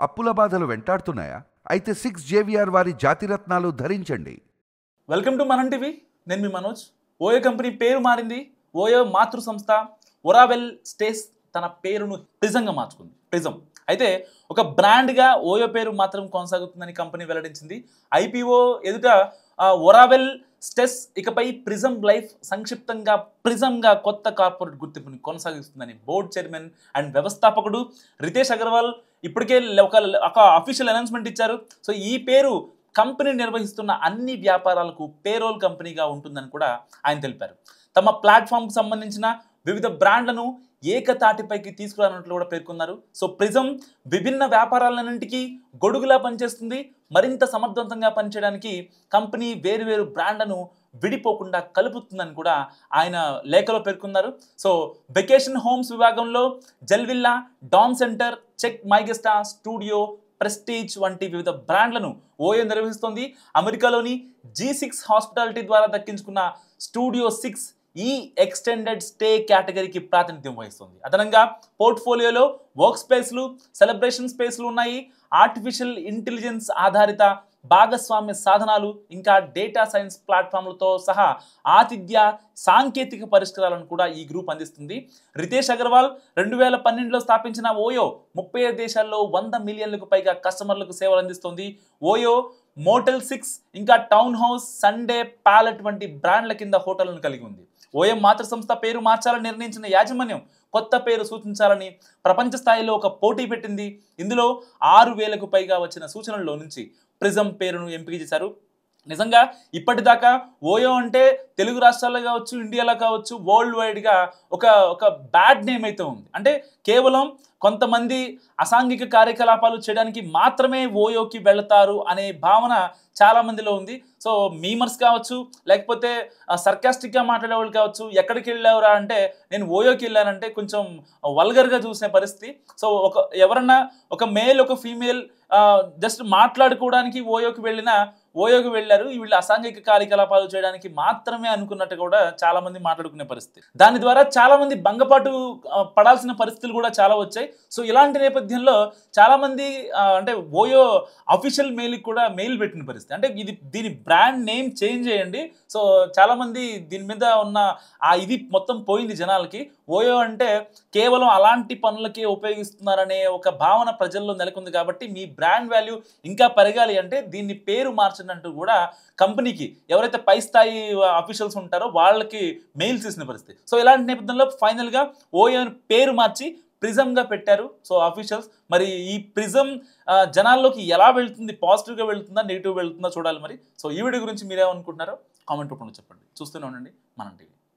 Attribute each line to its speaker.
Speaker 1: అప్పుల బాధలు వెంటాడుతున్నాయా? అయితే 6 జేవిఆర్ వారి జాతిరత్నాలు ధరించండి.
Speaker 2: వెల్కమ్ టు మనం టీవీ. నేను మీ మనోజ్. ఓయో కంపెనీ పేరు మారింది. ఓయో మాతృ సంస్థ ఒరావెల్ స్టేస్ తన పేరును ప్రిజంగా మార్చుకుంది. ప్రిజం అయితే ఒక బ్రాండ్గా ఓయో పేరు మాత్రం కొనసాగుతుందని కంపెనీ వెల్లడించింది. ఐపీఓ ఎదుట ఒరావెల్ స్టెస్ ఇకపై ప్రిజం లైఫ్ సంక్షిప్తంగా ప్రిజంగా కొత్త కార్పొరేట్ గుర్తింపుని కొనసాగిస్తుందని బోర్డు చైర్మన్ అండ్ వ్యవస్థాపకుడు రితేష్ అగర్వాల్ ఇప్పటికే ఒక అఫీషియల్ అనౌన్స్మెంట్ ఇచ్చారు. సో ఈ పేరు కంపెనీ నిర్వహిస్తున్న అన్ని వ్యాపారాలకు పేరోల్ కంపెనీగా ఉంటుందని కూడా ఆయన తెలిపారు. తమ ప్లాట్ఫామ్కి సంబంధించిన వివిధ బ్రాండ్లను ఏకతాటిపైకి తీసుకురానున్నట్లు కూడా పేర్కొన్నారు. సో ప్రిజం విభిన్న వ్యాపారాలన్నింటికీ గొడుగులా పనిచేస్తుంది. మరింత సమర్థవంతంగా పనిచేయడానికి కంపెనీ వేరువేరు బ్రాండ్లను విడిపోకుండా కలుపుతుందని కూడా ఆయన లేఖలో పేర్కొన్నారు. సో వెకేషన్ హోమ్స్ విభాగంలో జెల్విల్లా, డాన్ సెంటర్, చెక్ మైగెస్టా, స్టూడియో, ప్రెస్టీజ్ వంటి వివిధ బ్రాండ్లను ఓయో నిర్వహిస్తోంది. అమెరికాలోని G6 హాస్పిటాలిటీ ద్వారా దక్కించుకున్న స్టూడియో 6 ఈ ఎక్స్టెండెడ్ స్టే కేటగిరీకి ప్రాతినిధ్యం వహిస్తుంది. అదనంగా పోర్ట్ఫోలియోలో వర్క్ స్పేస్లు, సెలబ్రేషన్ స్పేస్లు ఉన్నాయి. ఆర్టిఫిషియల్ ఇంటెలిజెన్స్ ఆధారిత భాగస్వామ్య సాధనాలు, ఇంకా డేటా సైన్స్ ప్లాట్ఫామ్లతో సహా ఆతిథ్య సాంకేతిక పరిష్కారాలను కూడా ఈ గ్రూప్ అందిస్తుంది. రితేష్ అగర్వాల్ 2012లో స్థాపించిన ఓయో 35 దేశాల్లో 100 మిలియన్లకు పైగా కస్టమర్లకు సేవలు అందిస్తుంది. ఓయో మోటెల్ 6 ఇంకా టౌన్ హౌస్, సండే ప్యాలెట్ వంటి బ్రాండ్ల కింద హోటళ్లను కలిగి ఉంది. ఓయో మాతృ సంస్థ పేరు మార్చాలని నిర్ణయించిన యాజమాన్యం కొత్త పేరు సూచించాలని ప్రపంచ స్థాయిలో ఒక పోటీ పెట్టింది. ఇందులో 6,000కు పైగా వచ్చిన సూచనల్లో నుంచి ప్రిజం పేరును ఎంపిక చేశారు. నిజంగా ఇప్పటిదాకా ఓయో అంటే తెలుగు రాష్ట్రాల్లో కావచ్చు, ఇండియాలో కావచ్చు, వరల్డ్ వైడ్గా ఒక బ్యాడ్ నేమ్ అయితే ఉంది. అంటే కేవలం కొంతమంది అసాంఘిక కార్యకలాపాలు చేయడానికి మాత్రమే ఓయోకి వెళతారు అనే భావన చాలా మందిలో ఉంది. సో మీమర్స్ కావచ్చు, లేకపోతే సర్కాస్టిక్గా మాట్లాడే వాళ్ళు కావచ్చు, ఎక్కడికి వెళ్ళావురా అంటే నేను ఓయోకి వెళ్ళానంటే కొంచెం వల్గర్గా చూసే పరిస్థితి. సో ఎవరన్నా ఒక మేల్ ఒక ఫీమేల్ జస్ట్ మాట్లాడుకోవడానికి ఓయోకి వెళ్ళారు, వీళ్ళు అసాంఘిక కార్యకలాపాలు చేయడానికి మాత్రమే అనుకున్నట్టు కూడా చాలా మంది మాట్లాడుకునే పరిస్థితి. దాని ద్వారా చాలా మంది భంగపాటు పడాల్సిన పరిస్థితులు కూడా చాలా వచ్చాయి. సో ఇలాంటి నేపథ్యంలో చాలా మంది అంటే ఓయో అఫీషియల్ మెయిల్కి కూడా మెయిల్ పెట్టిన పరిస్థితి. అంటే దీని బ్రాండ్ నేమ్ చేంజ్ చేయండి. సో చాలా మంది దీని మీద ఉన్న ఇది మొత్తం పోయింది జనాలకి. ఓయో అంటే కేవలం అలాంటి పనులకే ఉపయోగిస్తున్నారనే ఒక భావన ప్రజల్లో నెలకొంది. కాబట్టి మీ బ్రాండ్ వాల్యూ ఇంకా పెరగాలి అంటే దీన్ని పేరు మార్చినట్టు కూడా కంపెనీకి ఎవరైతే పై స్థాయి అఫీషియల్స్ ఉంటారో వాళ్ళకి మెయిల్స్ ఇచ్చిన పరిస్థితి. సో ఇలాంటి నేపథ్యంలో ఫైనల్గా ఓయో పేరు మార్చి ప్రిజంగా పెట్టారు. సో అఫీషియల్స్ మరి ఈ ప్రిజం జనాల్లోకి ఎలా వెళ్తుంది, పాజిటివ్గా వెళ్తుందా, నెగిటివ్ వెళ్తుందా చూడాలి మరి. సో ఈ వీడియో గురించి మీరేమనుకుంటున్నారో కామెంట్ రూపంలో చెప్పండి. చూస్తూనే ఉండండి మనం టీవీ.